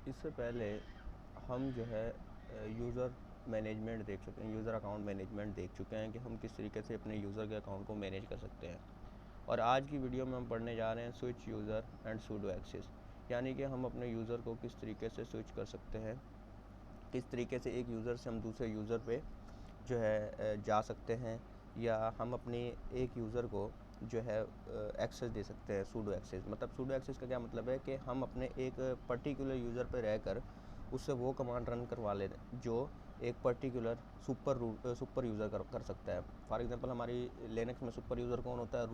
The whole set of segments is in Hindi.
इससे पहले हम जो है यूज़र मैनेजमेंट देख चुके हैं, यूज़र अकाउंट मैनेजमेंट देख चुके हैं कि हम किस तरीके से अपने यूज़र के अकाउंट को मैनेज कर सकते हैं। और आज की वीडियो में हम पढ़ने जा रहे हैं switch user and sudo access, यानी कि हम अपने यूज़र को किस तरीके से स्विच कर सकते हैं, किस तरीके से एक यूज़र से हम दूसरे यूज़र पे जो है जा सकते हैं, या हम अपने एक यूज़र को जो है एक्सेस दे सकते हैं, सूडो एक्सेस। मतलब सूडो एक्सेस का क्या मतलब है कि हम अपने एक पर्टिकुलर यूज़र पर रहकर उससे वो कमांड रन करवा लें जो एक पर्टिकुलर सुपर यूज़र कर सकता है। फॉर एग्जांपल हमारी लिनक्स में सुपर यूज़र कौन होता है?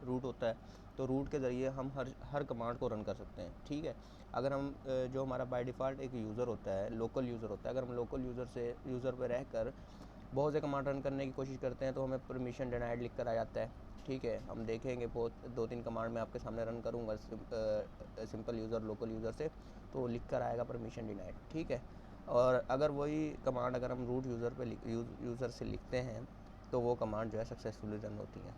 रूट होता है। तो रूट के ज़रिए हम हर कमांड को रन कर सकते हैं। ठीक है, अगर हम जो हमारा बाय डिफ़ॉल्ट एक यूज़र होता है, लोकल यूज़र होता है, अगर हम लोकल यूज़र पर रहकर बहुत से कमांड रन करने की कोशिश करते हैं तो हमें परमिशन डिनाइड लिख कर आ जाता है। ठीक है, हम देखेंगे बहुत 2-3 कमांड मैं आपके सामने रन करूँगा सिंपल यूज़र लोकल यूज़र से, तो लिख कर आएगा परमिशन डिनाइड। ठीक है, और अगर वही कमांड अगर हम रूट यूज़र से लिखते हैं तो वो कमांड जो है सक्सेसफुली रन होती है।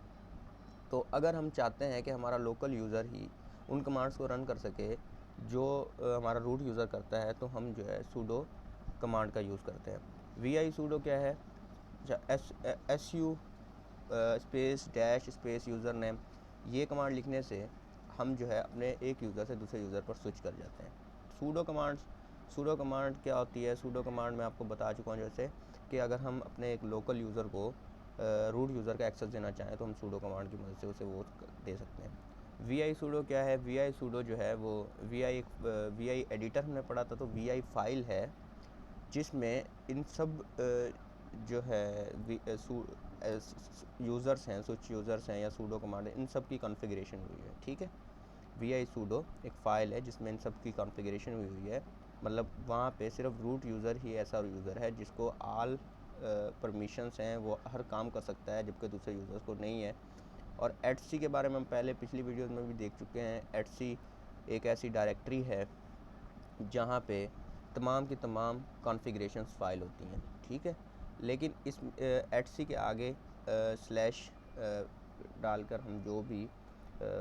तो अगर हम चाहते हैं कि हमारा लोकल यूज़र ही उन कमांड्स को रन कर सके जो हमारा रूट यूज़र करता है, तो हम जो है सूडो कमांड का यूज़ करते हैं। vi सूडो क्या है? S U space dash space user name, ये कमांड लिखने से हम जो है अपने एक यूज़र से दूसरे यूज़र पर स्विच कर जाते हैं। सूडो कमांड क्या होती है? सूडो कमांड मैं आपको बता चुका हूँ जैसे कि अगर हम अपने एक लोकल यूज़र को रूट यूज़र का एक्सेस देना चाहें तो हम सूडो कमांड की मदद से उसे वो दे सकते हैं। vi सूडो क्या है? vi सूडो जो है वो vi एडिटर हमने पढ़ा था, तो vi फाइल है जिसमें इन सब जो है यूज़र्स हैं, स्विच यूज़र्स हैं या सूडो कमांड, इन सब की कॉन्फ़िगरेशन हुई है। ठीक है, vi सूडो एक फ़ाइल है जिसमें इन सब की कॉन्फ़िगरेशन हुई है। मतलब वहाँ पे सिर्फ रूट यूज़र ही ऐसा यूज़र है जिसको ऑल परमिशंस हैं, वो हर काम कर सकता है, जबकि दूसरे यूज़र्स को नहीं है। और etc के बारे में हम पहले पिछली वीडियोज़ में भी देख चुके हैं। etc एक ऐसी डायरेक्टरी है जहाँ पे तमाम की तमाम कॉन्फ़िगरेशंस फ़ाइल होती हैं। ठीक है, लेकिन इस etc के आगे स्लैश डालकर हम जो भी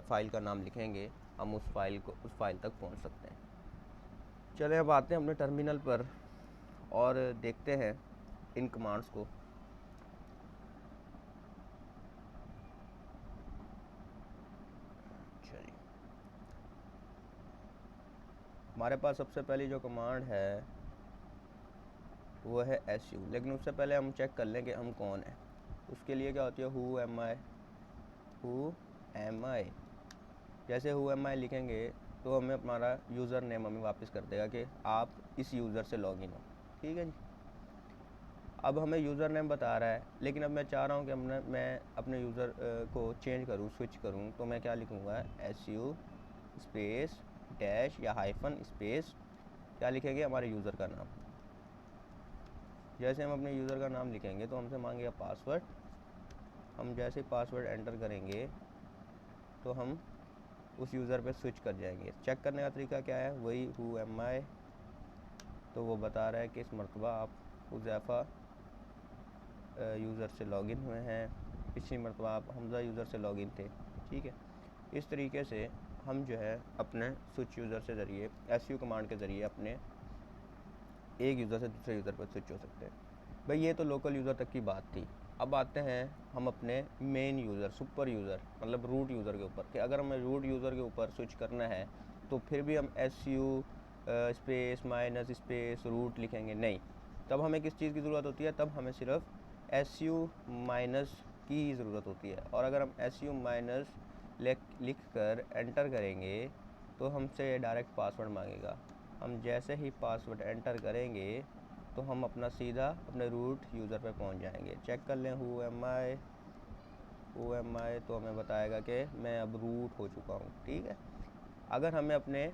फ़ाइल का नाम लिखेंगे हम उस फ़ाइल तक पहुँच सकते हैं। चलें अब आते हैं अपने टर्मिनल पर और देखते हैं इन कमांड्स को। चलिए, हमारे पास सबसे पहली जो कमांड है वो है su, लेकिन उससे पहले हम चेक कर लें कि हम कौन हैं। उसके लिए क्या होती है? हु एम आई। जैसे हु एम आई लिखेंगे तो हमें हमारा यूज़र नेम हमें वापस कर देगा कि आप इस यूज़र से लॉगिन हो। ठीक है जी, अब हमें यूज़र नेम बता रहा है, लेकिन अब मैं चाह रहा हूँ कि मैं अपने यूज़र को चेंज करूँ, स्विच करूँ, तो मैं क्या लिखूँगा? su स्पेस डैश या हाइफन स्पेस, क्या लिखेंगे? हमारे यूज़र का नाम। जैसे हम अपने यूज़र का नाम लिखेंगे तो हमसे मांगेगा पासवर्ड। हम जैसे पासवर्ड एंटर करेंगे तो हम उस यूज़र पे स्विच कर जाएंगे। चेक करने का तरीका क्या है? वही हु एम आई, तो वो बता रहा है कि इस मरतबा आप हुज़ैफ़ा यूज़र से लॉगिन हुए हैं, पिछली मरतबा आप हमज़ा यूज़र से लॉगिन थे। ठीक है, इस तरीके से हम जो है अपने स्विच यूज़र से ज़रिए su कमांड के ज़रिए अपने एक यूज़र से दूसरे यूज़र पर स्विच हो सकते हैं। भाई ये तो लोकल यूज़र तक की बात थी। अब आते हैं हम अपने मेन यूज़र, सुपर यूज़र मतलब रूट यूज़र के ऊपर, कि अगर हमें रूट यूज़र के ऊपर स्विच करना है तो फिर भी हम su space minus space root लिखेंगे नहीं। तब हमें किस चीज़ की ज़रूरत होती है? तब हमें सिर्फ su माइनस की ज़रूरत होती है। और अगर हम su माइनस लिख कर एंटर करेंगे तो हमसे डायरेक्ट पासवर्ड मांगेगा। हम जैसे ही पासवर्ड एंटर करेंगे तो हम अपना सीधा अपने रूट यूज़र पे पहुंच जाएंगे। चेक कर लें हु एम आई, तो हमें बताएगा कि मैं अब रूट हो चुका हूँ। ठीक है, अगर हमें अपने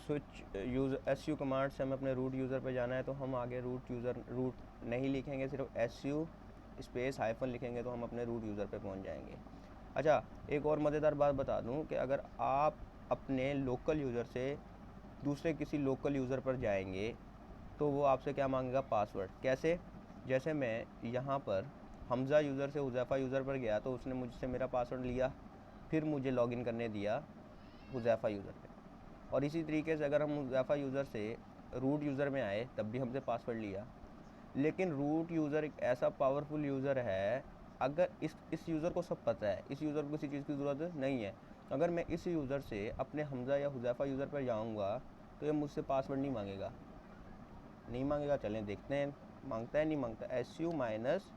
su कमांड से हमें अपने रूट यूज़र पे जाना है तो हम आगे रूट नहीं लिखेंगे, सिर्फ su स्पेस हाइफन लिखेंगे तो हम अपने रूट यूज़र पे पहुंच जाएंगे। अच्छा, एक और मज़ेदार बात बता दूं कि अगर आप अपने लोकल यूज़र से दूसरे किसी लोकल यूज़र पर जाएंगे तो वो आपसे क्या मांगेगा? पासवर्ड। कैसे? जैसे मैं यहाँ पर हमज़ा यूज़र से हुज़ैफ़ा यूज़र पर गया तो उसने मुझसे मेरा पासवर्ड लिया, फिर मुझे लॉगिन करने दिया हुज़ैफ़ा यूज़र पे। और इसी तरीके से अगर हम हुज़ैफ़ा यूज़र से रूट यूज़र में आए तब भी हमसे पासवर्ड लिया। लेकिन रूट यूज़र एक ऐसा पावरफुल यूज़र है, अगर इस यूज़र को सब पता है, इस यूज़र को किसी चीज़ की ज़रूरत नहीं है। अगर मैं इस यूज़र से अपने हमज़ा या हुज़ैफ़ा यूज़र पर जाऊँगा तो ये मुझसे पासवर्ड नहीं मांगेगा, नहीं मांगेगा। चलें देखते हैं मांगता है नहीं मांगता। SU माइनस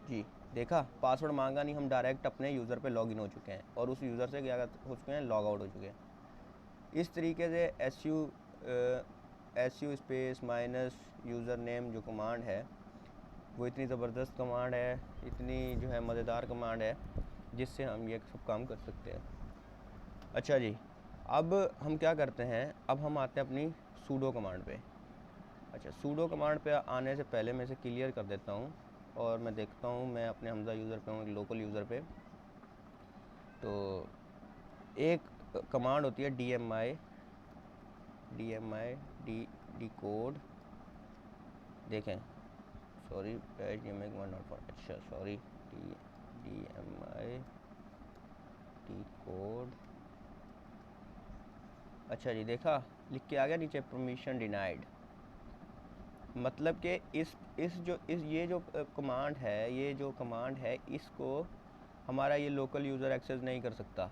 जी, देखा पासवर्ड मांगा नहीं, हम डायरेक्ट अपने यूज़र पे लॉगिन हो चुके हैं और उस यूज़र से क्या हो चुके हैं, लॉग आउट हो चुके हैं। इस तरीके से SU space minus user name जो कमांड है वो इतनी ज़बरदस्त कमांड है, इतनी जो है मज़ेदार कमांड है, जिससे हम ये सब काम कर सकते हैं। अच्छा जी, अब हम क्या करते हैं, अब हम आते हैं अपनी सूडो कमांड पे। अच्छा, सूडो कमांड पे आने से पहले मैं इसे क्लियर कर देता हूँ और मैं देखता हूँ, मैं अपने हमज़ा यूज़र पे हूँ, एक लोकल यूज़र पे। तो एक कमांड होती है डी कोड, देखें, sorry page name not for, अच्छा सॉरी, DMI डी कोड। अच्छा जी, देखा लिख के आ गया नीचे परमिशन डिनाइड। मतलब कि ये जो कमांड है इसको हमारा ये लोकल यूज़र एक्सेस नहीं कर सकता।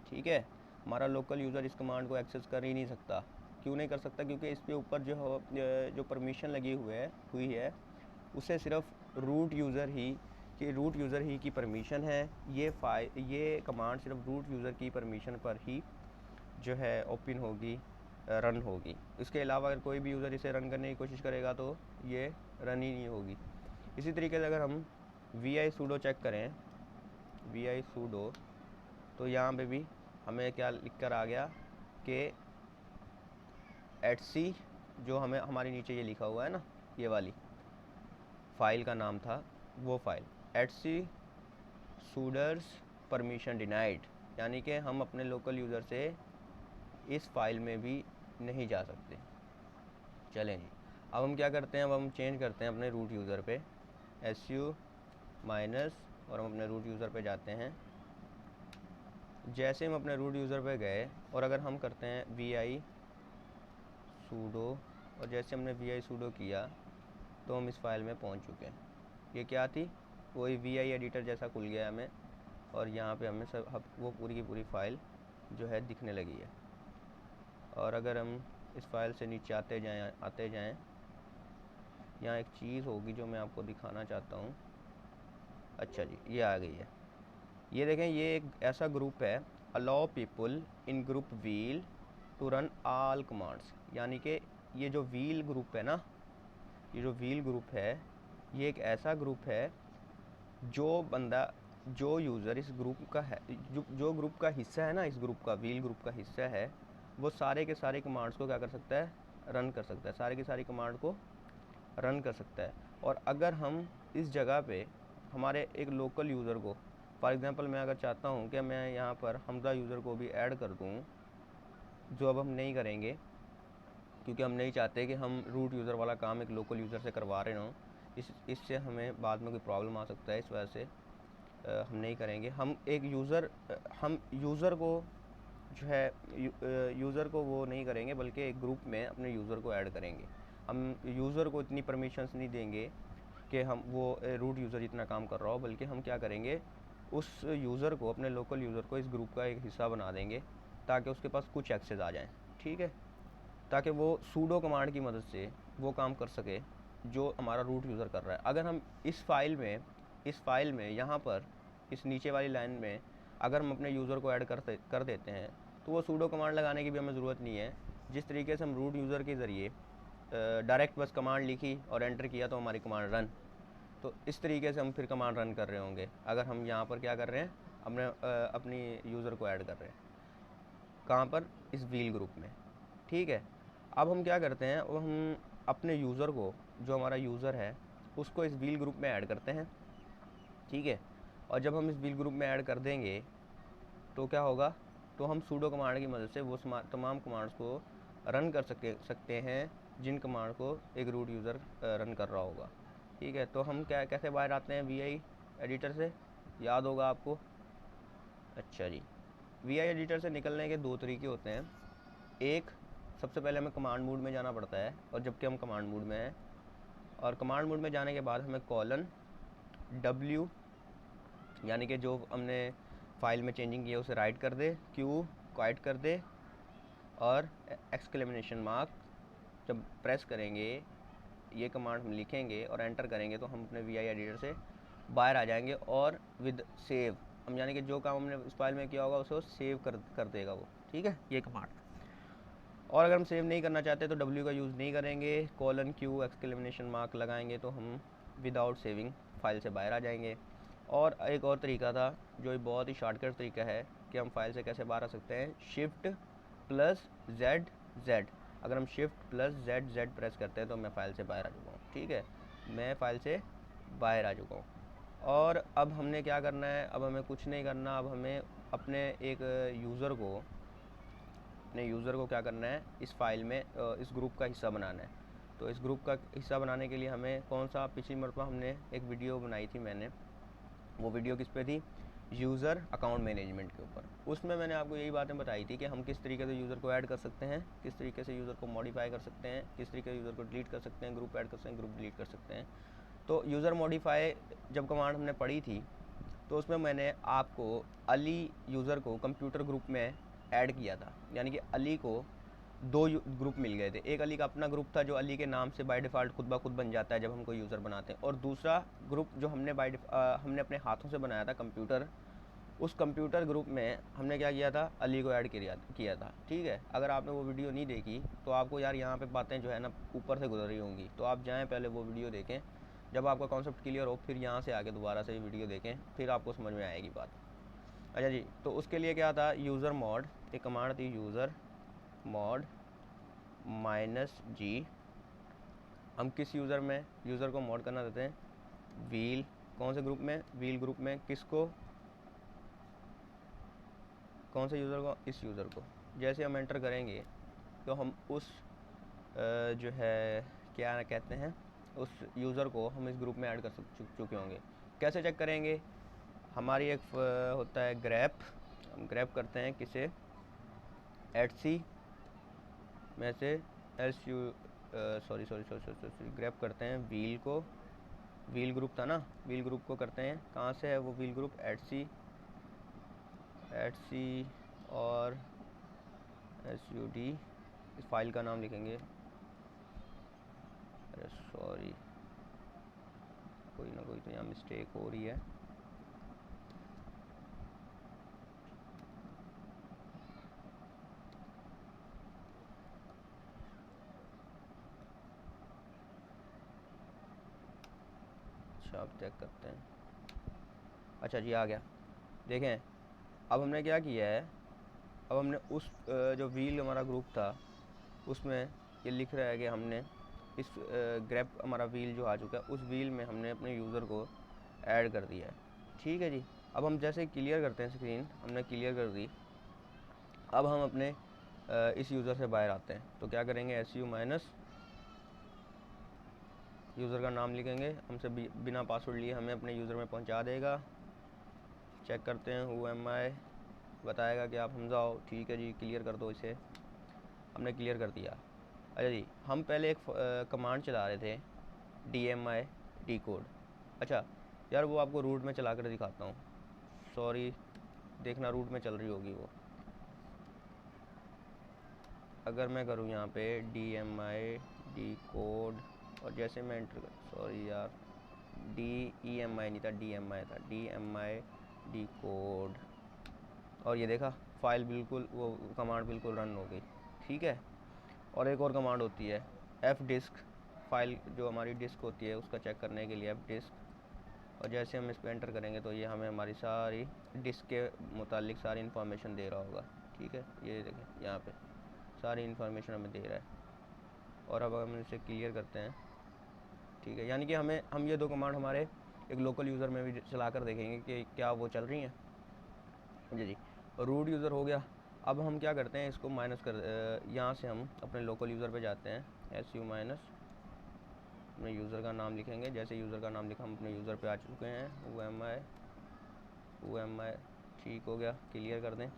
ठीक है, हमारा लोकल यूज़र इस कमांड को एक्सेस कर ही नहीं सकता। क्यों नहीं कर सकता? क्योंकि इसके ऊपर जो परमिशन लगी हुई है उसे सिर्फ रूट यूज़र ही की परमिशन है। ये कमांड सिर्फ रूट यूज़र की परमिशन पर ही जो है ओपन होगी, रन होगी। इसके अलावा अगर कोई भी यूज़र इसे रन करने की कोशिश करेगा तो ये रन ही नहीं होगी। इसी तरीके से अगर हम vi sudo चेक करें, vi sudo, तो यहाँ पे भी हमें क्या लिख कर आ गया कि @c जो हमारे नीचे ये लिखा हुआ है ना, ये वाली फ़ाइल का नाम था, वो file @c sudoers permission denied, यानी कि हम अपने लोकल यूज़र से इस फाइल में भी नहीं जा सकते। चलें जी, अब हम क्या करते हैं, अब हम चेंज करते हैं अपने रूट यूज़र पे, SU माइनस, और हम अपने रूट यूज़र पे जाते हैं। जैसे हम अपने रूट यूज़र पे गए और अगर हम करते हैं vi sudo, और जैसे हमने vi sudo किया तो हम इस फाइल में पहुंच चुके हैं। ये क्या थी, वही vi एडिटर जैसा खुल गया हमें, और यहाँ पे हमें वो पूरी की पूरी फ़ाइल जो है दिखने लगी है। और अगर हम इस फाइल से नीचे आते जाएं, यहाँ एक चीज़ होगी जो मैं आपको दिखाना चाहता हूँ। अच्छा जी, ये आ गई है। ये देखें, ये एक ऐसा ग्रुप है, allow people in group wheel to run all commands, यानी कि ये जो व्हील ग्रुप है ना, ये जो व्हील ग्रुप है, ये एक ऐसा ग्रुप है जो यूज़र इस ग्रुप का है, जो ग्रुप का हिस्सा है ना, इस ग्रुप का, व्हील ग्रुप का हिस्सा है, वो सारे के सारे कमांड्स को क्या कर सकता है, रन कर सकता है, सारे के सारे कमांड को रन कर सकता है। और अगर हम इस जगह पे हमारे एक लोकल यूज़र को, फॉर एग्ज़ाम्पल मैं अगर चाहता हूँ कि मैं यहाँ पर हमज़ा यूज़र को भी ऐड कर दूँ, जो अब हम नहीं करेंगे क्योंकि हम नहीं चाहते कि हम रूट यूज़र वाला काम एक लोकल यूज़र से करवा रहे हों, इससे हमें बाद में कोई प्रॉब्लम आ सकता है, इस वजह से हम नहीं करेंगे। हम यूज़र को जो है यूज़र को वो नहीं करेंगे, बल्कि एक ग्रुप में अपने यूज़र को ऐड करेंगे। हम यूज़र को इतनी परमिशंस नहीं देंगे कि हम वो रूट यूज़र इतना काम कर रहा हो, बल्कि हम क्या करेंगे, उस यूज़र को, अपने लोकल यूज़र को इस ग्रुप का एक हिस्सा बना देंगे ताकि उसके पास कुछ एक्सेस आ जाएँ। ठीक है, ताकि वो सूडो कमांड की मदद से वो काम कर सके जो हमारा रूट यूज़र कर रहा है। अगर हम इस फाइल में यहाँ पर इस नीचे वाली लाइन में अगर हम अपने यूज़र को ऐड कर देते हैं तो वो सूडो कमांड लगाने की भी हमें ज़रूरत नहीं है। जिस तरीके से हम रूट यूज़र के ज़रिए डायरेक्ट बस कमांड लिखी और एंटर किया तो हमारी कमांड रन, तो इस तरीके से हम फिर कमांड रन कर रहे होंगे अगर हम यहाँ पर क्या कर रहे हैं, अपनी यूज़र को ऐड कर रहे हैं। कहाँ पर, इस व्हील ग्रुप में। ठीक है, अब हम क्या करते हैं, अब हम अपने यूज़र को, जो हमारा यूज़र है, उसको इस व्हील ग्रुप में ऐड करते हैं। ठीक है, और जब हम इस व्हील ग्रुप में ऐड कर देंगे तो क्या होगा, तो हम सूडो कमांड की मदद से वो तमाम कमांड्स को रन कर सकते हैं जिन कमांड को एक रूट यूज़र रन कर रहा होगा। ठीक है, तो हम कैसे बाहर आते हैं vi एडिटर से, याद होगा आपको। अच्छा जी, VI एडिटर से निकलने के दो तरीके होते हैं। एक, सबसे पहले हमें कमांड मोड में जाना पड़ता है, और जबकि हम कमांड मोड में हैं, और कमांड मोड में जाने के बाद हमें :W यानी कि जो हमने फाइल में चेंजिंग किया उसे राइट कर दे, Q क्वाइट कर दे, और एक्सक्लेमेशन मार्क जब प्रेस करेंगे, ये कमांड हम लिखेंगे और एंटर करेंगे तो हम अपने VI एडिटर से बाहर आ जाएंगे, और विद सेव हम यानी कि जो काम हमने इस फाइल में किया होगा उसे सेव कर देगा वो, ठीक है, ये कमांड। और अगर हम सेव नहीं करना चाहते तो W का यूज़ नहीं करेंगे, :Q एक्सक्लेमेशन मार्क लगाएंगे तो हम विदाउट सेविंग फाइल से बाहर आ जाएंगे। और एक और तरीका था जो बहुत ही शॉर्टकट तरीका है कि हम फाइल से कैसे बाहर आ सकते हैं, Shift+Z अगर हम Shift+Z प्रेस करते हैं तो मैं फ़ाइल से बाहर आ चुका हूँ, ठीक है, मैं फ़ाइल से बाहर आ चुका हूँ। और अब हमने क्या करना है, अब हमें कुछ नहीं करना, अब हमें अपने एक यूज़र को क्या करना है, इस फाइल में इस ग्रुप का हिस्सा बनाना है। तो इस ग्रुप का हिस्सा बनाने के लिए हमें कौन सा, पिछली मरतबा हमने एक वीडियो बनाई थी मैंने, वो वीडियो किस पे थी, यूज़र अकाउंट मैनेजमेंट के ऊपर। उसमें मैंने आपको यही बातें बताई थी कि हम किस तरीके से यूज़र को ऐड कर सकते हैं, किस तरीके से यूज़र को मॉडिफाई कर सकते हैं, किस तरीके से यूज़र को डिलीट कर सकते हैं, ग्रुप ऐड कर सकते हैं, ग्रुप डिलीट कर सकते हैं। तो यूज़र मॉडिफाई जब कमांड हमने पढ़ी थी तो उसमें मैंने आपको अली यूज़र को कंप्यूटर ग्रुप में ऐड किया था, यानी कि अली को दो ग्रुप मिल गए थे। एक अली का अपना ग्रुप था जो अली के नाम से बाय डिफ़ॉल्ट खुद ब खुद बन जाता है जब हम कोई यूज़र बनाते हैं, और दूसरा ग्रुप जो हमने हमने अपने हाथों से बनाया था कंप्यूटर, उस कंप्यूटर ग्रुप में हमने क्या किया था, अली को ऐड किया था, ठीक है। अगर आपने वो वीडियो नहीं देखी तो आपको यार यहाँ पे बातें जो है ना ऊपर से गुजर रही होंगी, तो आप जाएँ पहले वो वीडियो देखें, जब आपका कॉन्सेप्ट क्लियर हो फिर यहाँ से आके दोबारा से वीडियो देखें, फिर आपको समझ में आएगी बात। अच्छा जी, तो उसके लिए क्या था, यूज़र मॉड, एक कमांड थी यूज़र मॉड -G। हम किस यूज़र को मॉड करना चाहते हैं, व्हील, कौन से ग्रुप में, व्हील ग्रुप में, किसको, कौन से यूज़र को, इस यूज़र को। जैसे हम एंटर करेंगे तो हम उस जो है क्या कहते हैं, उस यूज़र को हम इस ग्रुप में ऐड कर चुके होंगे। कैसे चेक करेंगे, हमारी एक होता है ग्रैप, हम ग्रैप करते हैं किसे, @C में से ग्रैप करते हैं व्हील को, व्हील ग्रुप था ना, व्हील ग्रुप को करते हैं, कहाँ से है वो व्हील ग्रुप, @C और SUD, इस फाइल का नाम लिखेंगे, अरे सॉरी कोई ना कोई तो यहाँ मिस्टेक हो रही है, अच्छा आप चेक करते हैं, अच्छा जी आ गया। देखें अब हमने क्या किया है, अब हमने उस जो व्हील हमारा ग्रुप था उसमें ये लिख रहा है कि हमने इस ग्रैप हमारा व्हील जो आ चुका है, उस व्हील में हमने अपने यूज़र को ऐड कर दिया है, ठीक है जी। अब हम जैसे क्लियर करते हैं स्क्रीन, हमने क्लियर कर दी, अब हम अपने इस यूज़र से बाहर आते हैं, तो क्या करेंगे, SU माइनस यूज़र का नाम लिखेंगे, हमसे बिना पासवर्ड लिए हमें अपने यूज़र में पहुंचा देगा। चेक करते हैं हु एम आई, बताएगा कि आप हमजा हो, ठीक है जी, क्लियर कर दो इसे, हमने क्लियर कर दिया। अच्छा जी, हम पहले एक कमांड चला रहे थे DMI डिकोड, अच्छा यार वो आपको रूट में चला कर दिखाता हूँ, सॉरी देखना रूट में चल रही होगी वो, अगर मैं करूँ यहाँ पे DMI डिकोड और जैसे मैं एंटर कर, सॉरी यार DEMI नहीं था, DMI था, DMI डिकोड, और ये देखा फाइल बिल्कुल, वो कमांड बिल्कुल रन हो गई, ठीक है। और एक और कमांड होती है fdisk, फाइल जो हमारी डिस्क होती है उसका चेक करने के लिए fdisk, और जैसे हम इस पर एंटर करेंगे तो ये हमें हमारी सारी डिस्क के मुतालिक सारी इन्फॉर्मेशन दे रहा होगा, ठीक है, ये देखें यहाँ पे सारी इन्फॉर्मेशन हमें दे रहा है। और अब हम इसे क्लियर करते हैं, ठीक है, यानी कि हम ये दो कमांड हमारे एक लोकल यूज़र में भी चला कर देखेंगे कि क्या वो चल रही हैं। जी जी, रूट यूज़र हो गया। अब हम क्या करते हैं, इसको माइनस कर, यहाँ से हम अपने लोकल यूज़र पे जाते हैं, SU माइनस अपने यूज़र का नाम लिखेंगे, जैसे यूज़र का नाम लिखा हम अपने यूज़र पे आ चुके हैं, हु एम आई, ठीक हो गया, क्लियर कर दें।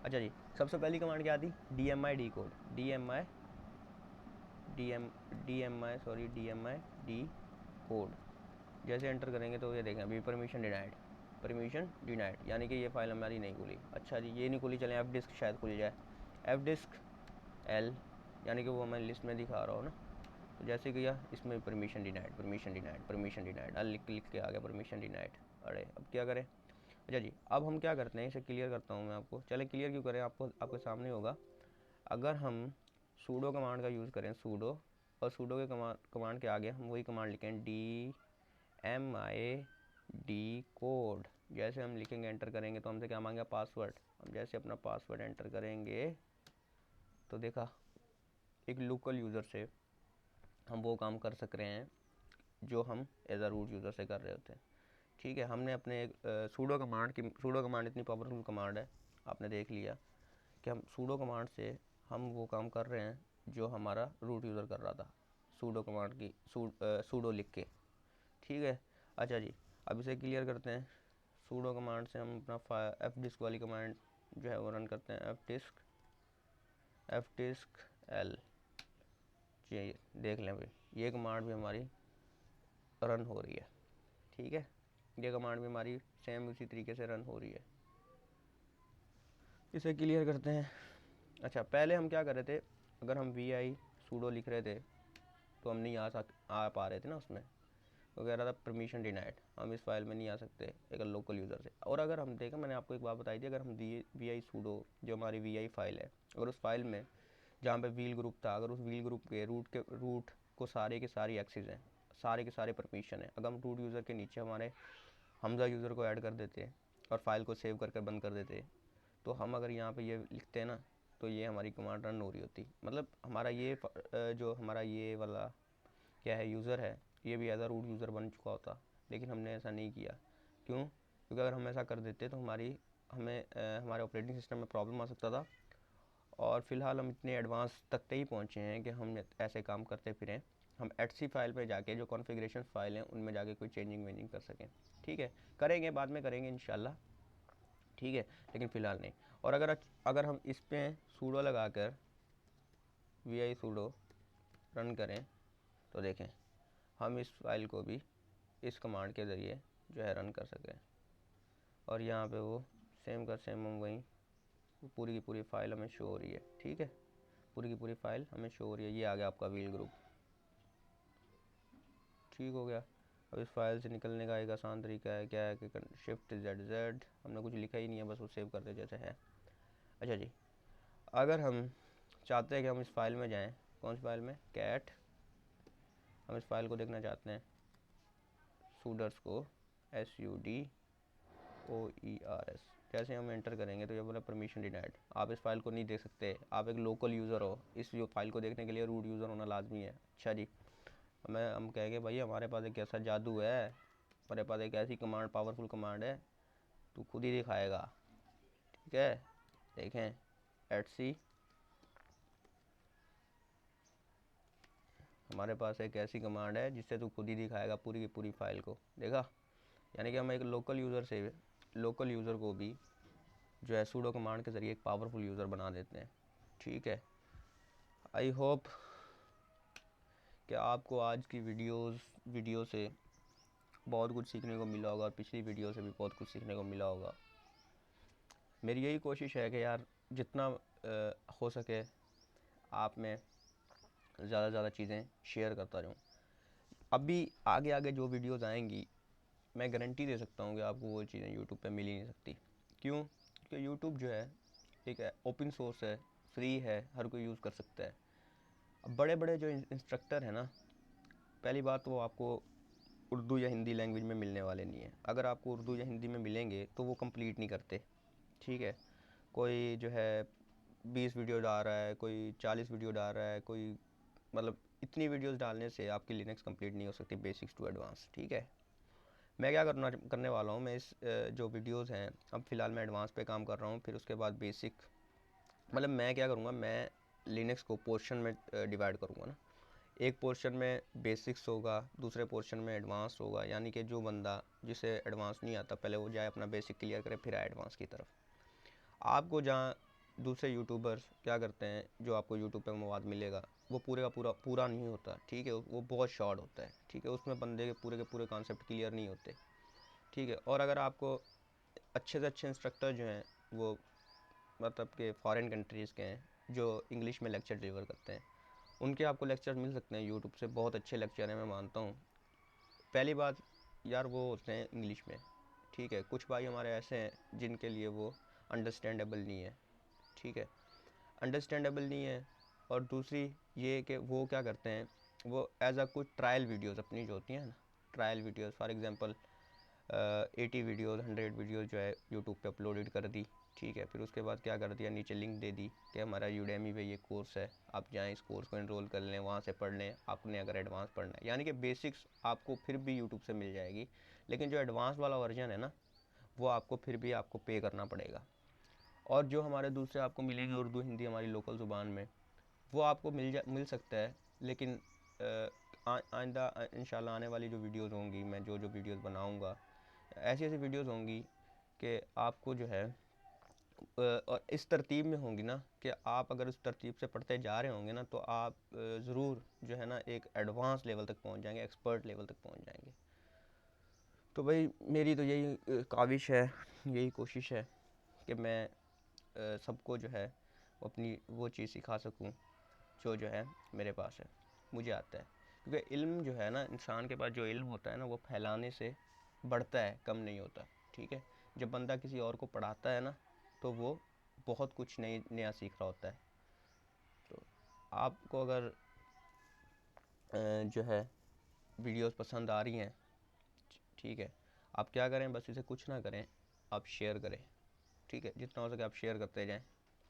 अच्छा जी, सबसे पहली कमांड क्या थी, DMI D code, DMI D code. जैसे एंटर करेंगे तो ये देखें अभी परमिशन डिनाइड, यानी कि ये फाइल हमारी नहीं खुली। अच्छा जी, ये नहीं खुली, चलें एफ डिस्क शायद खुल जाए, एफ डिस्क L, यानी कि वो हमारी लिस्ट में दिखा रहा हो ना। तो जैसे किया इसमें परमिशन डिनाइड, लिख के आ गया परमिशन डिनाइड। अरे अब क्या करें। अच्छा जी, अब हम क्या करते हैं, इसे क्लियर करता हूँ मैं आपको। चले क्लियर क्यों करें, आपके सामने होगा। अगर हम सूडो कमांड का यूज़ करें, सूडो, और सूडो के कमांड के आगे हम वही कमांड लिखें, DMI डी कोड। जैसे हम लिखेंगे, एंटर करेंगे तो हमसे क्या मांगेगा, पासवर्ड। हम जैसे अपना पासवर्ड एंटर करेंगे तो देखा एक लोकल यूज़र से हम वो काम कर सक रहे हैं जो हम एज अ रूट यूज़र से कर रहे होते हैं। ठीक है, हमने अपने सूडो कमांड इतनी पावरफुल कमांड है, आपने देख लिया कि हम सूडो कमांड से हम वो काम कर रहे हैं जो हमारा रूट यूज़र कर रहा था, सूडो कमांड की सूडो लिख के। ठीक है, अच्छा जी, अब इसे क्लियर करते हैं। सूडो कमांड से हम अपना एफ डिस्क वाली कमांड जो है वो रन करते हैं, एफ डिस्क L। जी देख लें भाई, ये कमांड भी हमारी रन हो रही है। ठीक है, ये कमांड भी हमारी सेम उसी तरीके से रन हो रही है। इसे क्लियर करते हैं। अच्छा, पहले हम क्या कर रहे थे, अगर हम VI सूडो लिख रहे थे तो हम नहीं आ पा रहे थे ना, उसमें वो कह रहा था परमिशन डिनाइड, हम इस फाइल में नहीं आ सकते एक लोकल यूज़र से। और अगर हम देखें, मैंने आपको एक बात बताई थी, अगर हम VI सूडो जो हमारी VI फाइल है, अगर उस फाइल में जहाँ पे व्हील ग्रुप था, अगर उस व्हील ग्रुप के रूट को सारे के सारी एक्सेस हैं, सारे के सारे परमिशन है, अगर हम रूट यूज़र के नीचे हमारे हमजा यूज़र को ऐड कर देते और फाइल को सेव करके बंद कर देते, तो हम अगर यहाँ पे ये लिखते हैं ना, तो ये हमारी कमांड रन हो रही होती। मतलब हमारा ये जो हमारा ये वाला क्या है यूज़र है, ये भी एज अ रूट यूज़र बन चुका होता। लेकिन हमने ऐसा नहीं किया। क्यों? क्योंकि अगर हम ऐसा कर देते तो हमारे ऑपरेटिंग सिस्टम में प्रॉब्लम आ सकता था। और फ़िलहाल हम इतने एडवांस तक ही पहुँचे हैं कि हम ऐसे काम करते फिरें, हम etc फाइल पे जाके जो कॉन्फ़िगरेशन फाइल हैं उनमें जाके कोई चेंजिंग वेंजिंग कर सकें। ठीक है, करेंगे, बाद में करेंगे इंशाल्लाह। ठीक है, लेकिन फ़िलहाल नहीं। और अगर हम इस पे सूडो लगा कर VI सूडो रन करें तो देखें हम इस फाइल को भी इस कमांड के ज़रिए जो है रन कर सकें। और यहाँ पे वो सेम कर सेम हम वहीं पूरी की पूरी फाइल हमें शो हो रही है। ठीक है, पूरी की पूरी फाइल हमें शो हो रही है। ये आ गया आपका व्हील ग्रुप। ठीक हो गया। अब इस फाइल से निकलने का एक आसान तरीका है, क्या है कि Shift+Z, हमने कुछ लिखा ही नहीं है, बस वो सेव करते जैसे है। अच्छा जी, अगर हम चाहते हैं कि हम इस फाइल में जाएं, कौन सी फाइल में, कैट, हम इस फाइल को देखना चाहते हैं, सूडर्स को SUDOERS, जैसे हम एंटर करेंगे तो ये बोला परमिशन डिनाइड। आप इस फाइल को नहीं देख सकते, आप एक लोकल यूज़र हो, इस फाइल को देखने के लिए रूट यूज़र होना लाजमी है। अच्छा जी, हम कहेंगे भाई हमारे पास एक ऐसा जादू है, हमारे पास एक ऐसी कमांड, पावरफुल कमांड है, तू खुद ही दिखाएगा। ठीक है, देखें @C, हमारे पास एक ऐसी कमांड है जिससे तू खुद ही दिखाएगा पूरी की पूरी फाइल को। देखा, यानी कि हम एक लोकल यूज़र को भी जो है सूडो कमांड के ज़रिए एक पावरफुल यूज़र बना देते हैं। ठीक है, आई होप कि आपको आज की वीडियो से बहुत कुछ सीखने को मिला होगा और पिछली वीडियो से भी बहुत कुछ सीखने को मिला होगा। मेरी यही कोशिश है कि यार जितना हो सके आप में ज़्यादा से ज़्यादा चीज़ें शेयर करता रहूँ। अभी आगे आगे जो वीडियोज़ आएंगी, मैं गारंटी दे सकता हूँ कि आपको वो चीज़ें यूट्यूब पे मिल ही नहीं सकती। क्यों? क्योंकि यूट्यूब जो है एक ओपन सोर्स है, फ्री है, हर कोई यूज़ कर सकता है। अब बड़े बड़े जो इंस्ट्रक्टर हैं ना, पहली बात तो वो आपको उर्दू या हिंदी लैंग्वेज में मिलने वाले नहीं है। अगर आपको उर्दू या हिंदी में मिलेंगे तो वो कंप्लीट नहीं करते। ठीक है, कोई जो है 20 वीडियो डाल रहा है, कोई 40 वीडियो डाल रहा है, कोई मतलब इतनी वीडियोस डालने से आपकी लिनक्स कंप्लीट नहीं हो सकती, बेसिक्स टू एडवांस। ठीक है, मैं क्या करने वाला हूँ, मैं इस जो वीडियोस हैं, अब फ़िलहाल मैं एडवांस पे काम कर रहा हूँ, फिर उसके बाद बेसिक, मतलब मैं क्या करूँगा, मैं लिनक्स को पोर्शन में डिवाइड करूँगा ना। एक पोर्शन में बेसिक्स होगा, दूसरे पोर्शन में एडवांस होगा, यानी कि जो बंदा जिसे एडवांस नहीं आता पहले वो जाए अपना बेसिक क्लियर करे फिर आए एडवांस की तरफ। आपको जहाँ दूसरे यूट्यूबर्स क्या करते हैं, जो आपको यूट्यूब पे मवाद मिलेगा वो पूरे का पूरा नहीं होता, ठीक है, वो बहुत शॉर्ट होता है, ठीक है, उसमें बंदे के पूरे कॉन्सेप्ट क्लियर नहीं होते, ठीक है। और अगर आपको अच्छे से अच्छे इंस्ट्रक्टर जो हैं वो मतलब कि फ़ॉरेन कंट्रीज़ के हैं जो इंग्लिश में लेक्चर डिलीवर करते हैं, उनके आपको लेक्चर मिल सकते हैं यूट्यूब से, बहुत अच्छे लेक्चर हैं, मैं मानता हूँ। पहली बात यार वो होते हैं इंग्लिश में, ठीक है, कुछ भाई हमारे ऐसे हैं जिनके लिए वो अंडरस्टैंडेबल नहीं है, ठीक है, अंडरस्टैंडेबल नहीं है। और दूसरी ये कि वो क्या करते हैं, वो एज अ कुछ ट्रायल वीडियोस अपनी जो होती हैं ना, trial videos for example 80 videos 100 videos जो है यूट्यूब पे अपलोडेड कर दी, ठीक है, फिर उसके बाद क्या कर दिया, नीचे लिंक दे दी कि हमारा यूडेमी पे ये कोर्स है, आप जाएँ इस कोर्स को एनरोल कर लें, वहाँ से पढ़ लें, आपने अगर एडवांस पढ़ना है, यानी कि बेसिक्स आपको फिर भी यूट्यूब से मिल जाएगी, लेकिन जो एडवांस वाला वर्जन है ना, वो आपको फिर भी आपको पे करना पड़ेगा। और जो हमारे दूसरे आपको मिलेंगे उर्दू हिंदी हमारी लोकल ज़ुबान में, वो आपको मिल सकता है, लेकिन आइंदा इंशाल्लाह आने वाली जो वीडियोस होंगी, मैं जो वीडियोस बनाऊंगा, ऐसी ऐसी वीडियोस होंगी कि आपको जो है और इस तरतीब में होंगी ना कि आप अगर उस तरतीब से पढ़ते जा रहे होंगे ना, तो आप ज़रूर जो है ना एक एडवांस लेवल तक पहुंच जाएंगे, एक्सपर्ट लेवल तक पहुंच जाएंगे। तो भाई मेरी तो यही काविश है, यही कोशिश है कि मैं सबको जो है अपनी वो चीज़ सिखा सकूं जो है मेरे पास है, मुझे आता है। क्योंकि इल्म जो है ना, इंसान के पास जो इल्म होता है ना, वो फैलाने से बढ़ता है, कम नहीं होता, ठीक है। जब बंदा किसी और को पढ़ाता है ना, तो वो बहुत कुछ नया सीख रहा होता है। तो आपको अगर जो है वीडियोस पसंद आ रही हैं, ठीक है, आप क्या करें, बस इसे कुछ ना करें, आप शेयर करें, ठीक है, जितना हो सके आप शेयर करते जाएं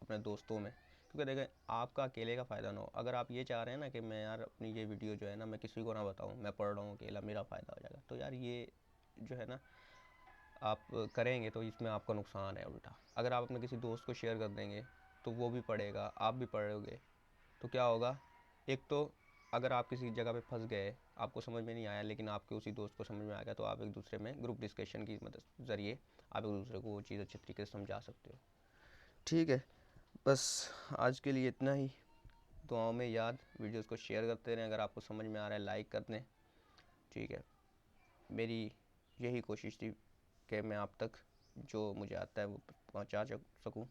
अपने दोस्तों में। क्योंकि देखें, आपका अकेले का फ़ायदा ना हो। अगर आप ये चाह रहे हैं ना कि मैं यार अपनी ये वीडियो जो है ना मैं किसी को ना बताऊं, मैं पढ़ रहा हूँ अकेला, मेरा फ़ायदा हो जाएगा, तो यार ये जो है ना आप करेंगे तो इसमें आपका नुकसान है उल्टा। अगर आप अपने किसी दोस्त को शेयर कर देंगे तो वो भी पढ़ेगा, आप भी पढ़ोगे, तो क्या होगा, एक तो अगर आप किसी जगह पे फंस गए, आपको समझ में नहीं आया, लेकिन आपके उसी दोस्त को समझ में आ गया, तो आप एक दूसरे में ग्रुप डिस्कशन की मदद ज़रिए आप एक दूसरे को वो चीज़ अच्छे तरीके से समझा सकते हो, ठीक है। बस आज के लिए इतना ही। दुआओं में याद, वीडियोस को शेयर करते रहें, अगर आपको समझ में आ रहा है लाइक कर दें, ठीक है। मेरी यही कोशिश थी कि मैं आप तक जो मुझे आता है वो पहुंचा सकूं।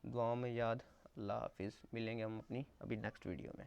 दुआओं में याद। अल्लाह हाफिज़। मिलेंगे हम अपनी अभी नेक्स्ट वीडियो में।